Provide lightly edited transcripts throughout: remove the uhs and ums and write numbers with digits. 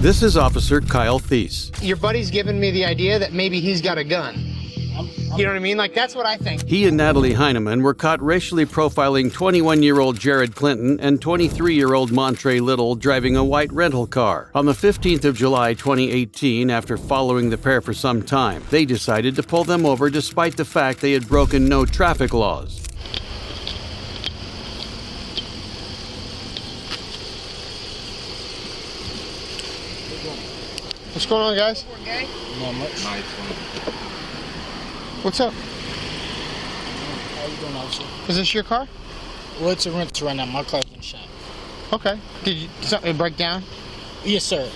This is Officer Kyle Thies. Your buddy's giving me the idea that maybe he's got a gun. You know what I mean? Like, that's what I think. He and Natalie Heineman were caught racially profiling 21-year-old Jared Clinton and 23-year-old Montre Little driving a white rental car. On the 15th of July 2018, after following the pair for some time, they decided to pull them over despite the fact they had broken no traffic laws. What's going on, guys? Not much. What's up? How you doing, officer? Is this your car? Well, it's a rental right now. My car's in the shop. Okay. Did something break down? Yes, sir.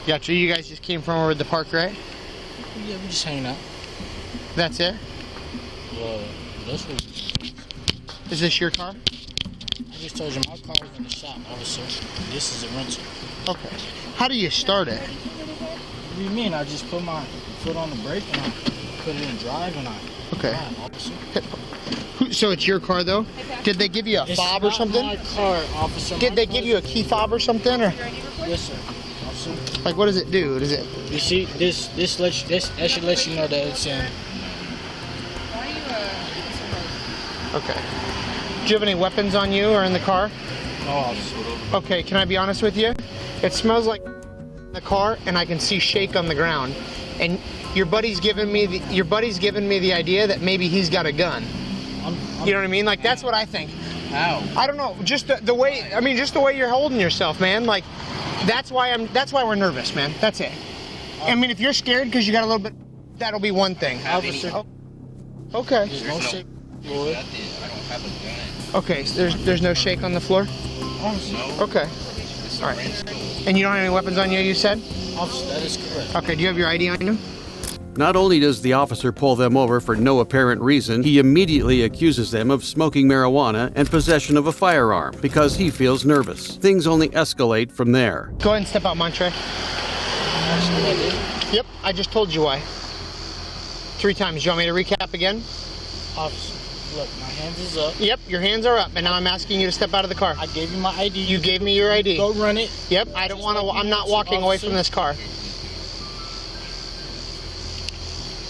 Gotcha. You guys just came from over at the park, right? Yeah, we just hanging out. That's it? Well, that's what Is this your car? I just told you. My car's in the shop, officer. This is a rental. Okay. How do you start it? What do you mean? I just put my foot on the brake and I put it in drive and I drive, officer. So it's your car, though? Did they give you a fob or something? It's not my car, officer. Did they give you a key fob or something? Or Yes, sir. Officer. like, what does it do? Does it? You see, that should let you know that it's in. Okay. Do you have any weapons on you or in the car? No, officer. Okay. Can I be honest with you? It smells like the car, and I can see shake on the ground. And your buddy's giving me the idea that maybe he's got a gun. You know what I mean? Like, that's what I think. How? I don't know. Just the way. I mean, just the way you're holding yourself, man. Like, that's why we're nervous, man. That's it. I mean, if you're scared because you got a little bit, that'll be one thing. Officer. Oh, okay. There's no shake, Lord. Okay. So there's no shake on the floor. Officer. Okay. All right. And you don't have any weapons on you, you said? Officer, that is correct. Okay. Do you have your ID on you? Not only does the officer pull them over for no apparent reason, he immediately accuses them of smoking marijuana and possession of a firearm because he feels nervous. Things only escalate from there. Go ahead and step out, Montre. Yep. I just told you why. 3 times. Do you want me to recap again? Officer, look, my hands is up. Yep. Your hands are up, and now I'm asking you to step out of the car. I gave you my ID. You gave me your ID. Go run it. Yep. I don't want to. I'm not walking away from this car.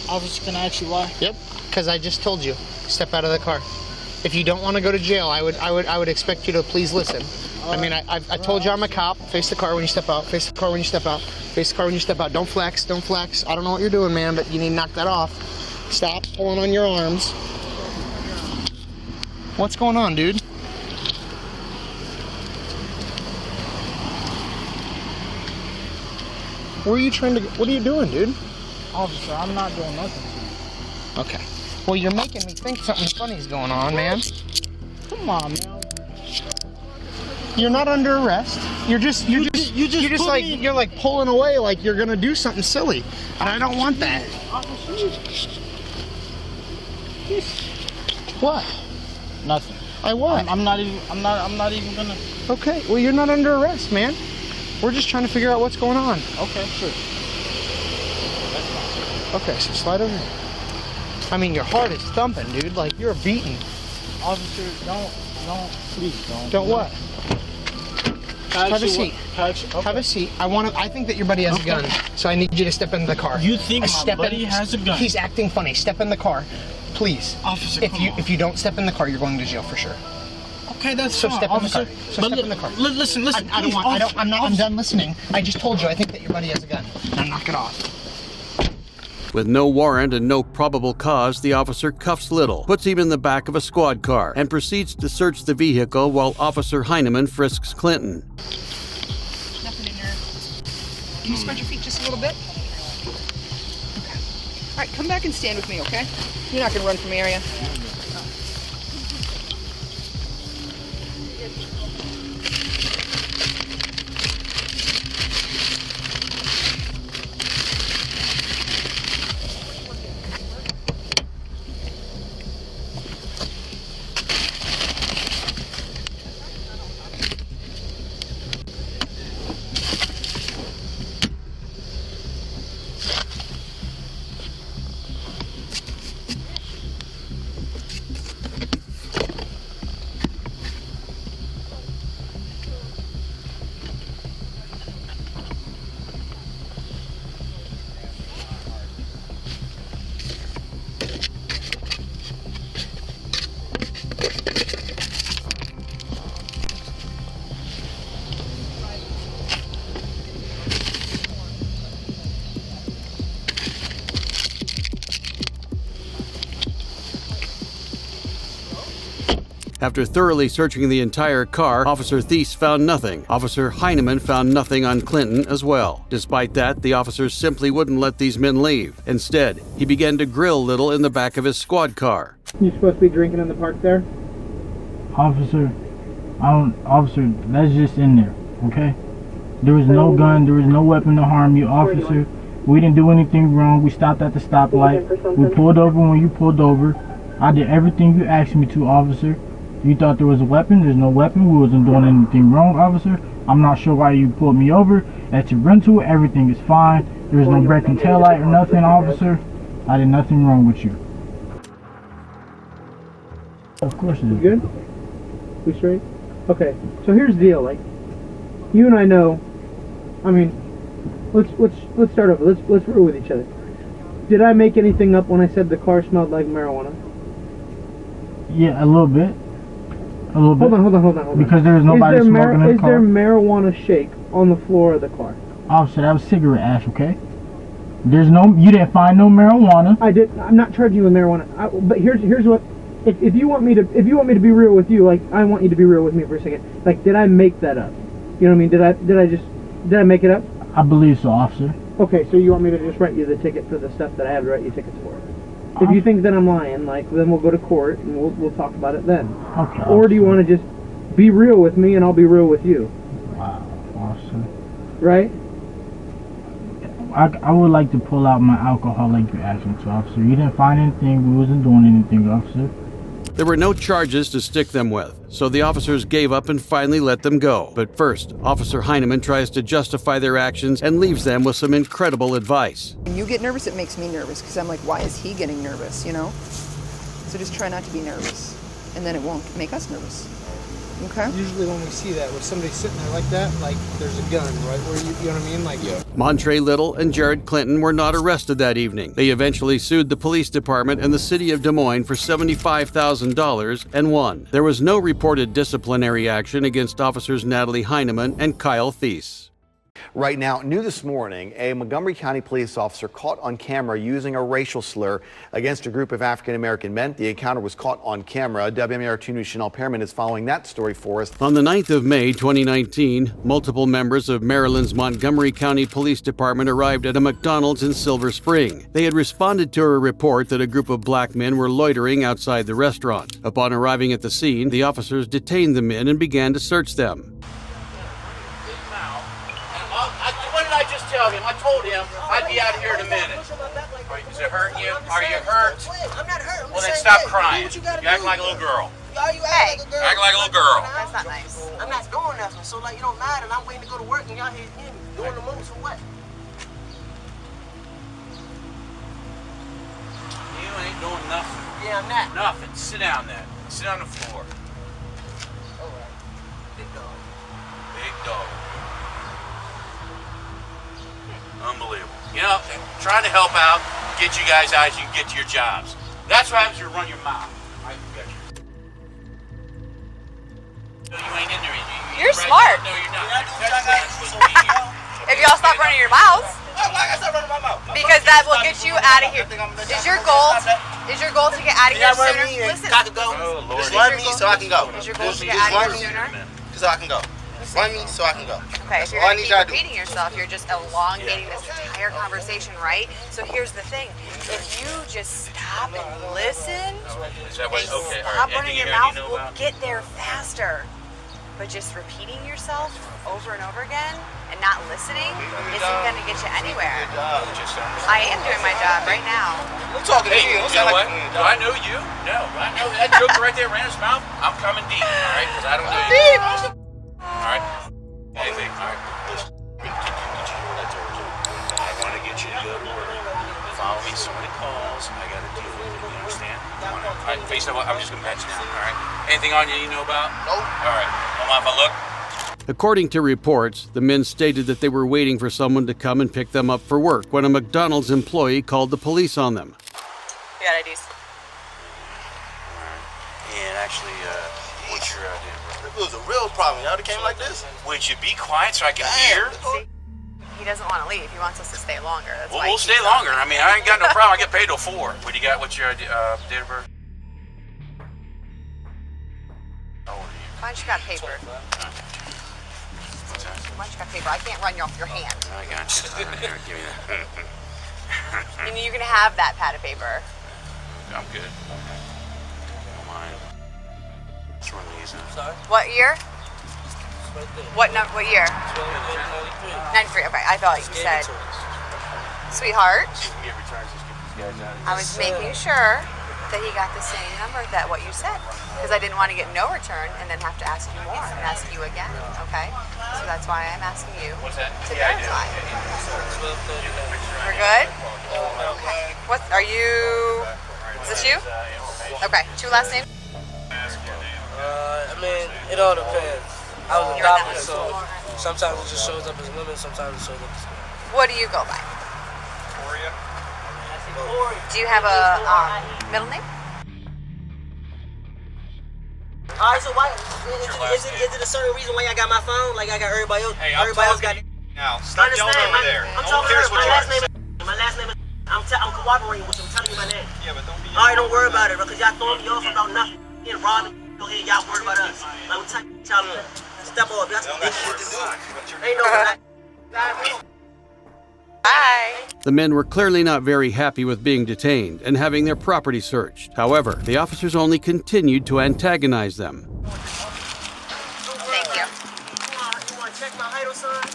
Officer, can I ask you why? Yep, because I just told you, step out of the car. If you don't want to go to jail, I would expect you to please listen. I mean, I told you I'm a cop. Face the car when you step out. Face the car when you step out. Face the car when you step out. Don't flex. Don't flex. I don't know what you're doing, man, but you need to knock that off. Stop pulling on your arms. What's going on, dude? Where are you trying to? What are you doing, dude? Officer, I'm not doing nothing. Okay. Well, you're making me think something funny is going on, man. Come on, man. You're not under arrest. You're just like pulling away like you're gonna do something silly, and I don't want that. What? Nothing. What? I'm not even gonna. Okay. Well, you're not under arrest, man. We're just trying to figure out what's going on. Okay, sure. Okay, so slide over here. I mean, your heart is thumping, dude. Like, you're beating. Officer, please don't. Don't what? Have a seat. Okay. Have a seat. I think that your buddy has a gun, so I need you to step in the car. You think my buddy has a gun? He's acting funny. Step in the car, please. Officer, if you don't step in the car, you're going to jail for sure. Okay, that's So fine, step officer. in the car. So step in the car. Listen. I'm done listening. I just told you I think that your buddy has a gun. Now knock it off. With no warrant and no probable cause, the officer cuffs Little, puts him in the back of a squad car, and proceeds to search the vehicle while Officer Heineman frisks Clinton. Nothing in there. Can you spread your feet just a little bit? Okay. All right, come back and stand with me, okay? You're not going to run from the area. After thoroughly searching the entire car, Officer Thies found nothing. Officer Heineman found nothing on Clinton as well. Despite that, the officers simply wouldn't let these men leave. Instead, he began to grill Little in the back of his squad car. You supposed to be drinking in the park there? Officer, officer, that's just in there, okay? There was no gun, there was no weapon to harm you, officer. We didn't do anything wrong. We stopped at the stoplight. We pulled over when you pulled over. I did everything you asked me to, officer. You thought there was a weapon. There's no weapon. We wasn't doing anything wrong, officer. I'm not sure why you pulled me over. At your rental, everything is fine. There's no breaking taillight or nothing, officer. I did nothing wrong with you. Of course it is. You good? We straight? Okay. So here's the deal. Like, you and I know. I mean, let's start over. Let's roll with each other. Did I make anything up when I said the car smelled like marijuana? Yeah, a little bit. A little bit. Hold on. Because there was nobody smoking in the car. Is there marijuana shake on the floor of the car? Officer, that was cigarette ash, okay? There's no. You didn't find no marijuana. I'm not charging you with marijuana. But here's what. If you want me to be real with you, like I want you to be real with me for a second. Like, did I make that up? You know what I mean? Did I make it up? I believe so, officer. Okay, so you want me to just write you the ticket for the stuff that I have to write you tickets for? If you think that I'm lying, like, then we'll go to court and we'll talk about it then. Okay. Or do you want to just be real with me and I'll be real with you? Wow, officer. Right? I would like to pull out my alcohol like you asked me to, officer. You didn't find anything. We wasn't doing anything, officer. There were no charges to stick them with, so the officers gave up and finally let them go. But first, Officer Heineman tries to justify their actions and leaves them with some incredible advice. When you get nervous, it makes me nervous because I'm like, why is he getting nervous, you know? So just try not to be nervous, and then it won't make us nervous. Okay? Usually when we see that, with somebody sitting there like that, like there's a gun, right? Where you know what I mean? Like, yeah. Montre Little and Jared Clinton were not arrested that evening. They eventually sued the police department and the city of Des Moines for $75,000 and won. There was no reported disciplinary action against officers Natalie Heineman and Kyle Thies. Right now, new this morning, a Montgomery County police officer caught on camera using a racial slur against a group of African-American men. The encounter was caught on camera. WMAR2 News' Chanel Pearman is following that story for us. On the 9th of May, 2019, multiple members of Maryland's Montgomery County Police Department arrived at a McDonald's in Silver Spring. They had responded to a report that a group of black men were loitering outside the restaurant. Upon arriving at the scene, the officers detained the men and began to search them. What did I just tell him? I told him I'd be out here in a minute. Is it hurting you? Are you hurt? I'm not hurt. Well, then stop crying. You act like a little girl. Are you acting like a girl? Act like a little girl. That's not nice. I'm not doing nothing. So, like, you don't matter. And I'm waiting to go to work and y'all here doing the most for what? You ain't doing nothing. Yeah, I'm not. Nothing. Sit down then. Sit on the floor. All right. Big dog. Big dog. Unbelievable. You know, trying to help out, get you guys out so you can get to your jobs. That's what happens when you run your mouth. Right? You ain't in there. You're smart. No, you're not. If y'all stop running your mouths, Why I stop running my mouth? because that will get you out of here. Is your goal to get out of here sooner? Listen, I can go. Oh, Lord. Just run me so I can go. is your goal to get out of here sooner? So I can go. Run me so I can go. Okay, if you're all I going to need keep y'all to do. repeating yourself, you're just elongating this entire conversation, right? So here's the thing. If you just stop and listen, Is that what? and Okay, all stop right. running Anything your you mouth, know we'll about? get there faster. But just repeating yourself over and over again and not listening isn't going to get you anywhere. I am doing my job right now. I'm talking to Hey, you. you know what? Do I know you? No. I know that joke right there ran his mouth. I'm coming deep, all right? Because I don't know you. All right? Hey, big, all right. Listen, did you hear what I told you? I want to get you to go to work. Follow me. Somebody calls. I got to deal with it. You understand? All right, face up. I'm just going to pat you down, all right? Anything on you know about? Nope. All right. Don't mind if I look. According to reports, the men stated that they were waiting for someone to come and pick them up for work when a McDonald's employee called the police on them. You got IDs? And actually, what's your idea, bro? If it was a real problem, y'all came like this? Would you be quiet so I can hear? He doesn't want to leave. He wants us to stay longer. That's Well, why we'll he stay keeps longer. on. I mean, I ain't got no problem. I get paid till 4. What do you got? What's your idea, date of birth? Once you got paper. Once you got paper, I can't run you off your hand. I got you. Here, give me that. You can have that pad of paper. I'm good. Don't mind. Let's run these out. Sorry? What year? What year? 93. Okay, I thought you said. Sweetheart, I was making sure that he got the same number that what you said, because I didn't want to get no return and then have to ask you more and ask you again. Okay, so that's why I'm asking you to verify. We're good. Okay. What are you? Is this you? Okay. 2 last names. I mean, it all depends. I was adopted, so sometimes it just shows up as women, sometimes it shows up as men. What do you go by? Do you have a middle name? Alright, so why is it a certain reason why I got my phone? Like I got everybody else. Hey, everybody else got it. Now, stop yelling over there. I'm No one talking cares about what my you last name. My last name is. I'm cooperating with you. I'm telling you my name. Yeah, but don't be. Alright, don't worry about it, bro. Cause y'all throwing me off about nothing. Getting robbed. Go ahead, y'all worry about us. Like what type of y'all in? Step off. Y'all some big shit to do. Ain't no. Bye. The men were clearly not very happy with being detained and having their property searched. However, the officers only continued to antagonize them. Thank you. You want to check my height or something?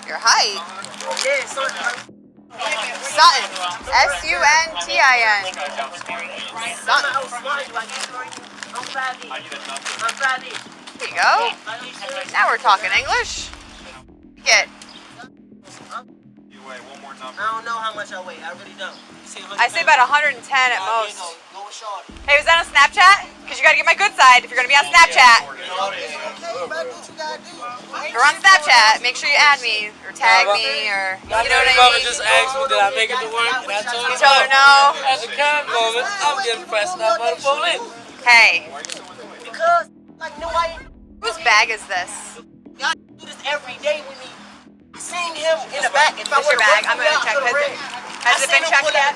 Your height? Yeah, son. Sutton. S-U-N-T-I-N. Sutton. I'm 5'8". I'm 5'8". There you go. Now we're talking English. Get. You weigh one more number. I don't know how much I weigh. I really don't. I say about 110 at most. Go with Shorty. Hey, was that on Snapchat? Because you got to get my good side if you're going to be on Snapchat. If you're on Snapchat, make sure you add me or tag me or you know what I mean. Just asked me did I make it to work, and I told You told her no. At the current moment, I'm getting pressed out by the police. Hey, Because, like, no, I ain't. whose bag is this? Y'all do this every day with me. I seen him in the back. If I It's your would've bag. worked I'm going to for check. y'all, I could've ran. Has it been checked yet?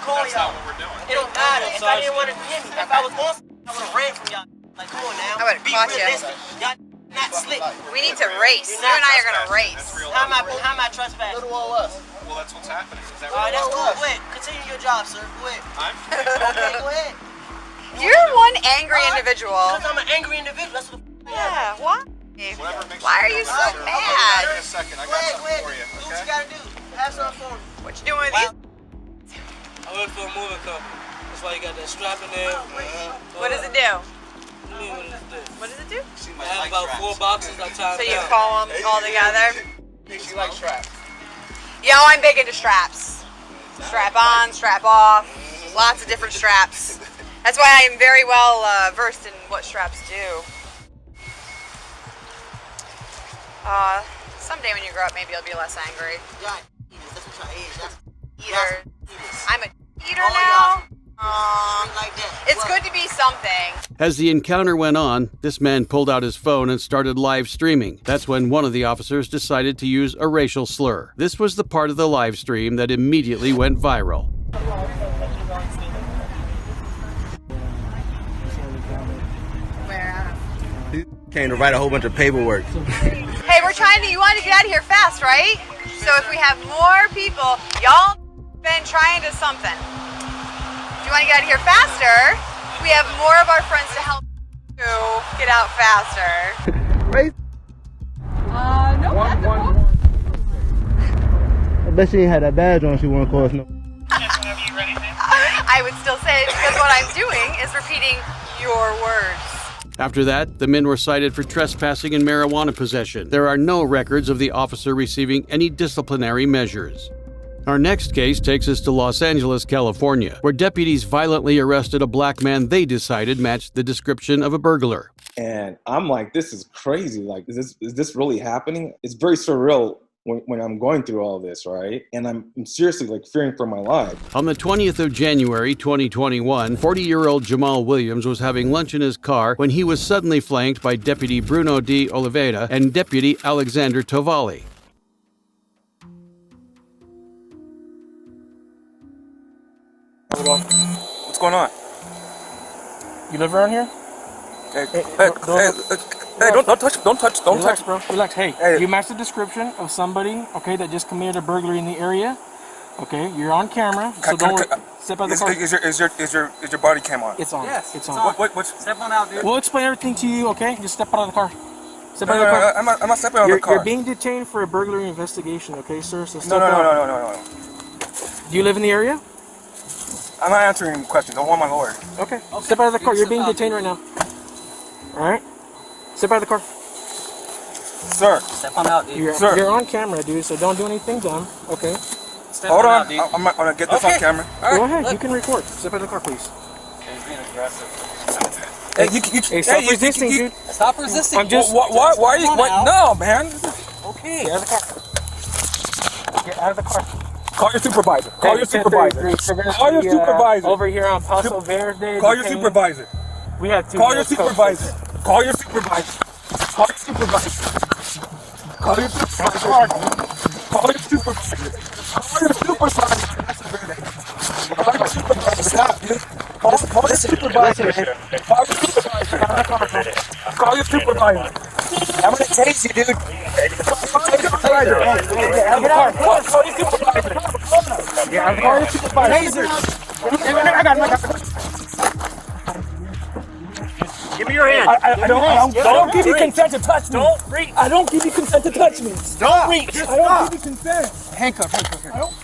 It don't matter. If I didn't want to hit me, if I was on, I would have ran from y'all. Like, come on now. I would've Be caught you. realistic. Y'all not slick. We need to race. You and I are going to race. How am I trespassing? Well, that's what's happening. Is that Alright, that's cool. Go ahead. Continue your job, sir. Go ahead. Okay, go ahead. You're one angry individual. Because I'm an angry individual. That's what the Yeah, why? Whatever makes Why are you so mad? In a second, I Go got ahead, something go ahead. for you. Do what you Okay? gotta do. Have something for me. What you doing with these? I work for a moving company. That's why you got that strap in there. What does it do? What do you mean, what does it do? What does it do? I have about 4 boxes I tie So you down. call them all together? She likes straps. Yo, I'm big into straps. Strap on, strap off. Lots of different straps. That's why I am very well versed in what straps do. Someday when you grow up, maybe you'll be less angry. Y'all eaters. That's what y'all is. Eater. Eaters. I'm a eater All now. Straight like that. It's good to be something. As the encounter went on, this man pulled out his phone and started live streaming. That's when one of the officers decided to use a racial slur. This was the part of the live stream that immediately went viral. Came to write a whole bunch of paperwork. Hey, you want to get out of here fast, right? So if we have more people, y'all been trying to something. If you want to get out of here faster, we have more of our friends to help you get out faster. Right? No, that's a I bet she ain't had that badge on. She won't call us no. I would still say it because what I'm doing is repeating your words. After that, the men were cited for trespassing and marijuana possession. There are no records of the officer receiving any disciplinary measures. Our next case takes us to Los Angeles, California, where deputies violently arrested a black man they decided matched the description of a burglar. And I'm like, this is crazy. Like, is this really happening? It's very surreal when I'm going through all this, right? And I'm seriously like fearing for my life. On the 20th of January, 2021, 40-year-old Jamal Williams was having lunch in his car when he was suddenly flanked by Deputy Bruno D. Oliveira and Deputy Alexander Tovali. Hold on. What's going on? You live around here? Hey, Hey, don't touch, Relax, bro. Relax. Hey, you match the description of somebody, okay, that just committed a burglary in the area. Okay, you're on camera, so don't step out of the car. Is your body cam on? It's on. Yes, it's on. What's Step on out, dude. We'll explain everything to you, okay? Just step out of the car. Step No, out of the car. I'm not stepping out of the car. You're being detained for a burglary investigation, okay, sir? So step No. out. Do you live in the area? I'm not answering questions. I want my lawyer. Okay. Step out of the car. You're being detained right now. All right. Step out of the car. Sir. Step on out, dude. You're on camera, dude. So don't do anything dumb. Okay. Hold on. I'm gonna get this on camera. Go ahead. You can record. Step out of the car, please. He's being aggressive. Hey, stop resisting, dude. Stop resisting. I'm just. Why are you? No, man. Okay. Get out of the car. Get out of the car. Call your supervisor. Call your supervisor. Call your supervisor. Over here on Paso Verde. Call your supervisor. We have two. Call your supervisor. Call your supervisor. Call your supervisor. Call your supervisor. Call your supervisor. Call your supervisor. Call your supervisor. Stop, dude. Call your supervisor. Call your supervisor. Call your supervisor. I'm gonna tase you, dude. Call your supervisor. Get out of the car. Call your supervisor. Get out of the car. Call your supervisor. I got it. Give me your hand. I don't give you consent to touch me. Don't reach. I don't give you consent to touch me. Don't reach. I don't give you consent. Handcuff.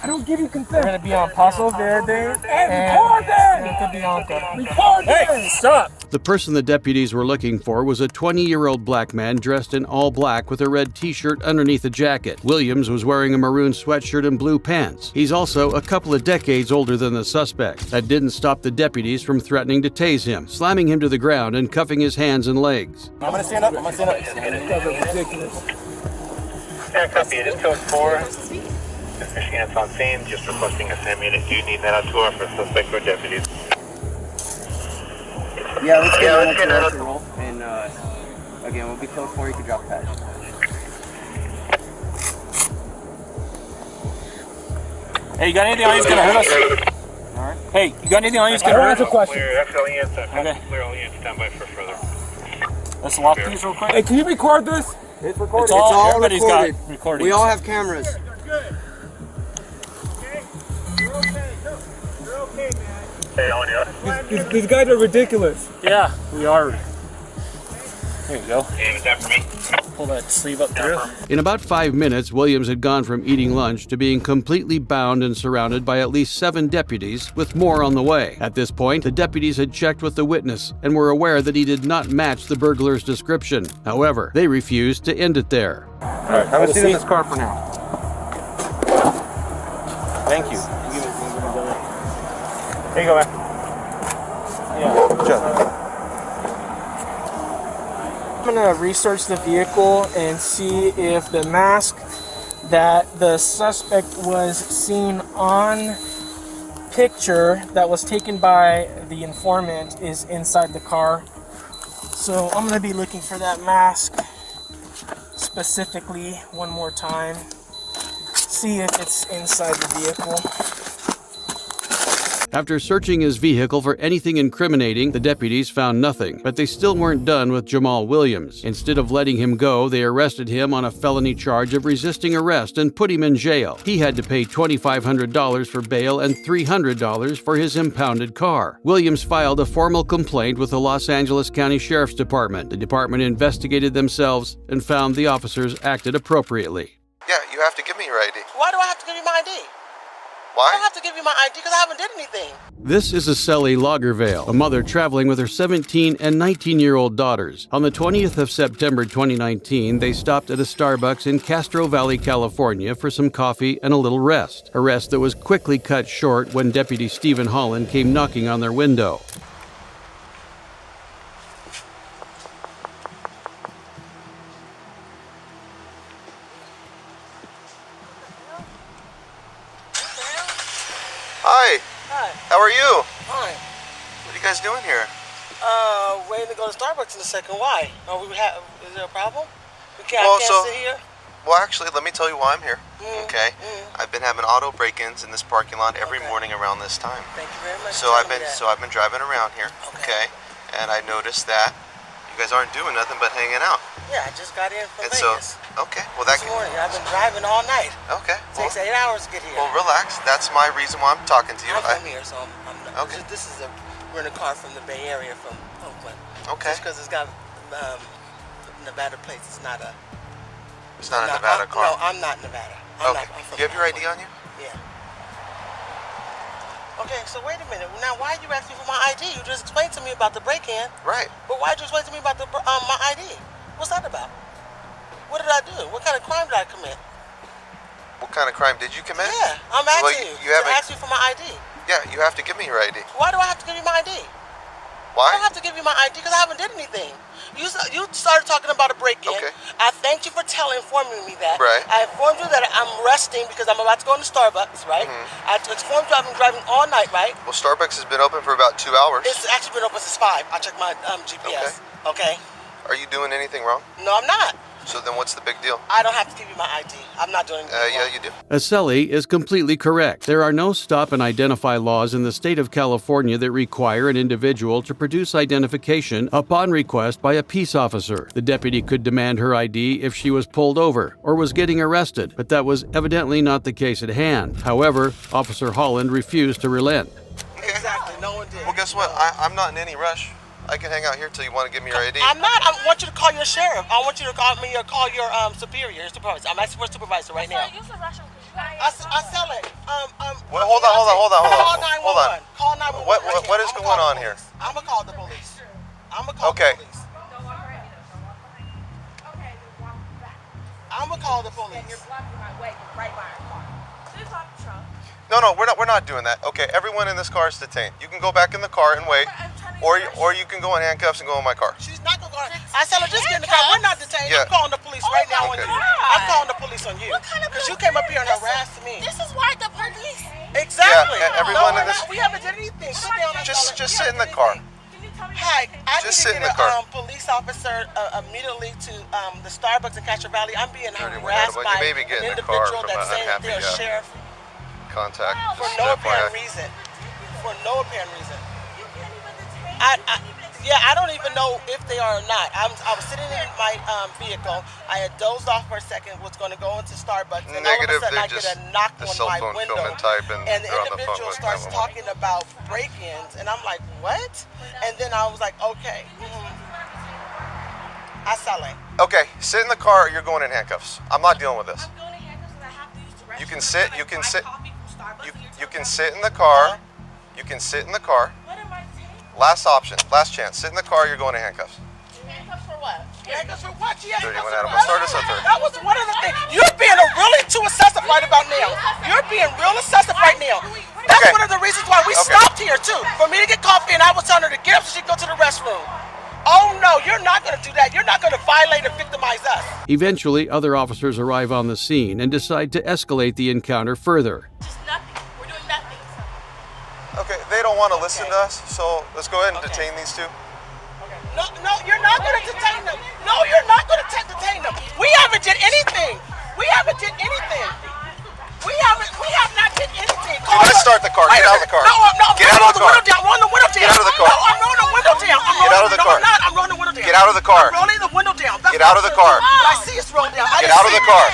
I don't give you We're consent. gonna be on Paso Verde. And record that. You could be on there. Record that. Hey, stop. The person the deputies were looking for was a 20-year-old black man dressed in all black with a red t-shirt underneath a jacket. Williams was wearing a maroon sweatshirt and blue pants. He's also a couple of decades older than the suspect. That didn't stop the deputies from threatening to tase him, slamming him to the ground and cuffing his hands and legs. I'm gonna stand up. Ridiculous. Yeah, copy. It is code 4. Michigan's on scene. Just requesting a 10-minute. Do you need that out to offer suspect or deputies? Yeah, let's get an roll. And again, we'll be code 4. You can drop the patch. Hey, you got anything on you that's gonna hurt us? Alright. Hey, you got anything on you that's gonna hurt us? Clear. Okay. Clear all units. Stand by for further. Let's lock these real quick. Hey, can you record this? It's recorded. It's all Everybody's recorded. got recordings. We all have cameras. These guys are ridiculous. Yeah, we are. There you go. Hey, is that for me? Pull that sleeve up through. In about 5 minutes, Williams had gone from eating lunch to being completely bound and surrounded by at least 7 deputies, with more on the way. At this point, the deputies had checked with the witness and were aware that he did not match the burglar's description. However, they refused to end it there. All right, have a seat in this car for now. Thank you. Here you go, man. I'm gonna research the vehicle and see if the mask that the suspect was seen on picture that was taken by the informant is inside the car. So I'm gonna be looking for that mask specifically one more time. See if it's inside the vehicle. After searching his vehicle for anything incriminating, the deputies found nothing, but they still weren't done with Jamal Williams. Instead of letting him go, they arrested him on a felony charge of resisting arrest and put him in jail. He had to pay $2,500 for bail and $300 for his impounded car. Williams filed a formal complaint with the Los Angeles County Sheriff's Department. The department investigated themselves and found the officers acted appropriately. Yeah, you have to give me your ID. Why do I have to give you my ID? Why? I don't have to give you my ID because I haven't did anything. This is Aceli Lagervale, a mother traveling with her 17 and 19-year-old daughters. On the 20th of September 2019, they stopped at a Starbucks in Castro Valley, California for some coffee and a little rest. A rest that was quickly cut short when Deputy Stephen Holland came knocking on their window. Hi. Hi. How are you? Fine. What are you guys doing here? Waiting to go to Starbucks in a second. Why? Is there a problem? I can't sit here. Well, actually, let me tell you why I'm here. Okay. I've been having auto break-ins in this parking lot every morning around this time. Thank you very much. So I've been driving around here. Okay. And I noticed that you guys aren't doing nothing but hanging out. Yeah, I just got in from And so, Vegas. okay, well that This morning, I've been driving all night. Okay. Takes 8 hours to get here. Well, relax. That's my reason why I'm talking to you. I'm from here, so I'm not. Okay. This is a rental car from the Bay Area, from Oakland. Okay. Just because it's got Nevada plates, it's not a. It's not a Nevada car. No, I'm not Nevada. I'm from You have your ID on you? Yeah. Okay, so wait a minute. Now, why are you asking for my ID? You just explained to me about the break-in. Right. But why did you explain to me about the my ID? What's that about? What did I do? What kind of crime did I commit? What kind of crime did you commit? Yeah, I'm asking you. haven't. Ask me for my ID. Yeah, you have to give me your ID. Why do I have to give you my ID? Why? I don't have to give you my ID because I haven't did anything. You started talking about a break-in. Okay. I thanked you for informing me that. Right. I informed you that I'm resting because I'm about to go into Starbucks, right? Mm-hmm. I informed you I've been driving all night, right? Well, Starbucks has been open for about 2 hours. It's actually been open since 5. I checked my GPS. Okay. Are you doing anything wrong? No, I'm not. So then what's the big deal? I don't have to give you my ID. I'm not doing anything wrong. Yeah, you do. Aselli is completely correct. There are no stop and identify laws in the state of California that require an individual to produce identification upon request by a peace officer. The deputy could demand her ID if she was pulled over or was getting arrested, but that was evidently not the case at hand. However, Officer Holland refused to relent. Exactly. No one did. Well, guess what? I'm not in any rush. I can hang out here till you want to give me your ID. I'm not. I want you to call your sheriff. I want you to call me or call your superior, your supervisor. I'm asking for a supervisor right now. I sell it. Well, hold on. Call 911. Call 911. What is going on here? I'm gonna call the police. I'm gonna call the police. I'm gonna call the police. You're blocking my way right by our car. Sit on the trunk. No, we're not doing that. Okay, everyone in this car is detained. You can go back in the car and wait, or you can go in handcuffs and go in my car. She's not gonna go. I tell her just get in the car. We're not detained. Yeah. I'm calling the police right now on you. I'm calling the police on you because you came up here and harassed me. This is why the police. Exactly. Yeah, everyone in this. We haven't done anything. Sit down. Just sit in the car. Hi, I Just need sit to in get the car. a police officer immediately to the Starbucks in Castro Valley. I'm being harassed You by may be an getting a car individual from that's an saying that they're a unhappy sheriff contact. for Just no FYI. apparent reason. For no apparent reason. I don't even know if they are or not. I was sitting in my vehicle. I had dozed off for a second. Was going to go into Starbucks, and Negative, all of a sudden I they're get a just knock the on cell my phone window, filming type, and the they're on the phone individual with starts 911. talking about break-ins, and I'm like, what? And then I was like, okay. I saw it. Okay, sit in the car or you're going in handcuffs. I'm not dealing with this. You can sit in the car. You can sit in the car. Last option, last chance. Sit in the car, you're going to handcuffs. Handcuffs for what? Handcuffs for what? She 31 animal. Start us up there. That was one of the things. You're being really too excessive right about now. You're being real excessive right now. That's one of the reasons why we stopped here too. For me to get coffee, and I was telling her to get up so she could go to the restroom. Oh no, you're not going to do that. You're not going to violate and victimize us. Eventually, other officers arrive on the scene and decide to escalate the encounter further. Okay, they don't want to listen to us, so let's go ahead and detain these two. No, you're not going to detain them. No, you're not going to detain them. We haven't did anything. We haven't did anything. We have not did anything. Let's start the car. Get out of the car. No, Get out of the car. I'm rolling the window down. Get out of the car. No, I'm rolling the window down. Get out of the car. I'm rolling the window down. Get out of the car. I'm rolling the window down. Get out of the car. I see it's rolled down. Get out of the car.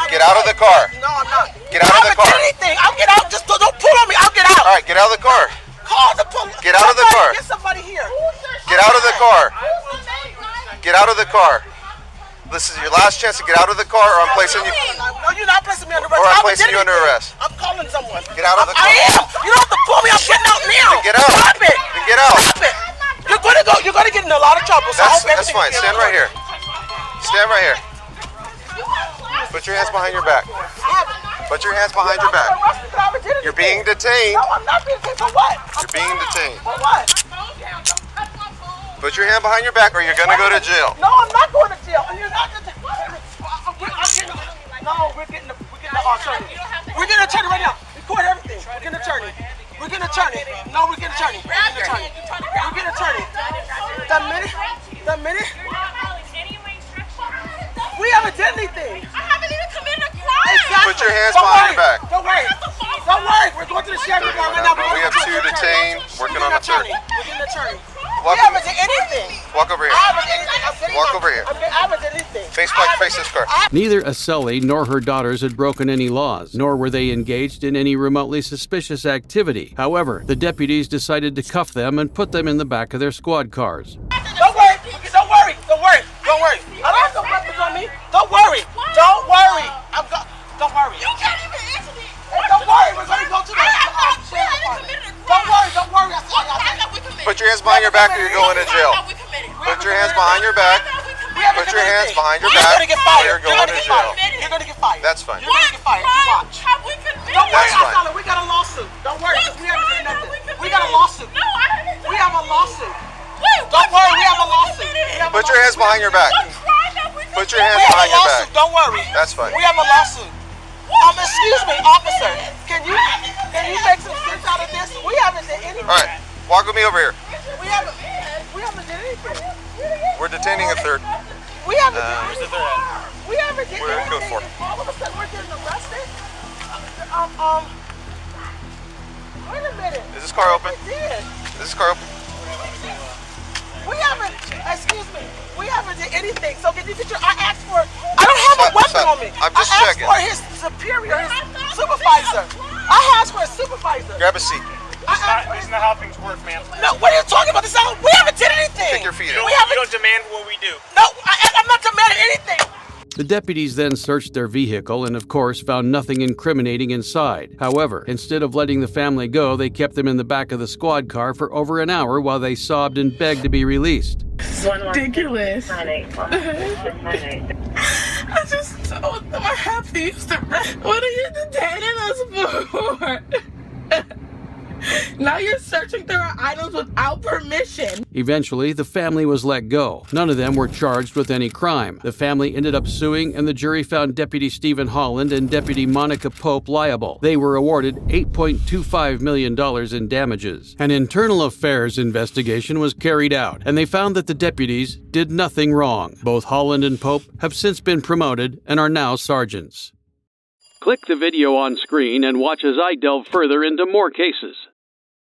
Get out of the car. No, I'm not. Get out of the car. I haven't did anything. I'll get out. Just don't pull on me. I'll get out. All right, get out of the car. Call the police. Get out of the car. Get somebody here. Get out of the car. Get out of the car. This is your last chance to get out of the car, or I'm placing you. No, you're not placing me under arrest. Or I'm placing you under arrest. I'm calling someone. Get out of the car. I am. You don't have to pull me. I'm getting out now. Then get out. Stop it. Then get out. Stop it. You're going to go. You're going to get in a lot of trouble. So That's fine. Stand right here. Stand right here. Put your hands behind your back. Put your hands behind your back. You're being detained. No, I'm not being detained. For what? You're being detained. For what? Put your hand behind your back, or you're gonna go to jail. No, I'm not going to jail. And you're not going to. We're getting the attorney. We're getting an attorney right now. Record everything. We're getting an attorney. We're getting an attorney. No, we're getting an attorney. We're getting an attorney. The minute. We haven't done anything. I haven't even committed a crime. Exactly. Put your hands behind your back. Don't worry. Don't worry. We're going to the sheriff department right now. We have two detained, working on the third. We're getting an attorney. We haven't done anything. Walk over here. I haven't done anything. I'm getting Walk my- over here. I haven't done anything. Face this car. Neither Aceli nor her daughters had broken any laws, nor were they engaged in any remotely suspicious activity. However, the deputies decided to cuff them and put them in the back of their squad cars. Don't worry. Don't worry. Don't worry. Don't worry. I don't have no weapons on me. Don't worry. Don't worry. Don't worry. You can't even answer me. Hey, don't worry. We're going to go to the Don't worry. Don't worry. Put your hands behind your back or you're going to jail. Put your hands behind your back. Put your hands behind your back. You're going to get fired. You're going to jail. You're going to get fired. That's fine. You're going to get fired. You watch. Don't worry, Asala. We got a lawsuit. Don't worry, because we haven't done nothing. We got a lawsuit. We have a lawsuit. Don't worry, we have a lawsuit. Put your hands behind your back. Put your hands behind your back. Don't worry. That's fine. We have a lawsuit. Excuse me, officer. Can you make some sense out of this? We haven't done anything. All right, walk with me over here. We haven't done anything. We're detaining a third. We haven't done anything. We haven't done We're in code anything. 4. All of a sudden we're getting arrested. Wait a minute. Is this car open? We did. Is this car open? We haven't, excuse me, we haven't did anything. So can you get your, I asked for, I don't have a weapon on me. I'm just checking. I asked for his superior, his supervisor. I asked for a supervisor. Grab a seat. Isn't that how things work, man? No, what are you talking about? We haven't did anything. Kick your feet in. We haven't, You don't demand what we do. no, I'm not demanding anything. The deputies then searched their vehicle and, of course, found nothing incriminating inside. However, instead of letting the family go, they kept them in the back of the squad car for over an hour while they sobbed and begged to be released. It's ridiculous. I just told them I have to use the restroom. What are you detaining us for? Now you're searching through our items without permission. Eventually, the family was let go. None of them were charged with any crime. The family ended up suing, and the jury found Deputy Stephen Holland and Deputy Monica Pope liable. They were awarded $8.25 million in damages. An internal affairs investigation was carried out, and they found that the deputies did nothing wrong. Both Holland and Pope have since been promoted and are now sergeants. Click the video on screen and watch as I delve further into more cases.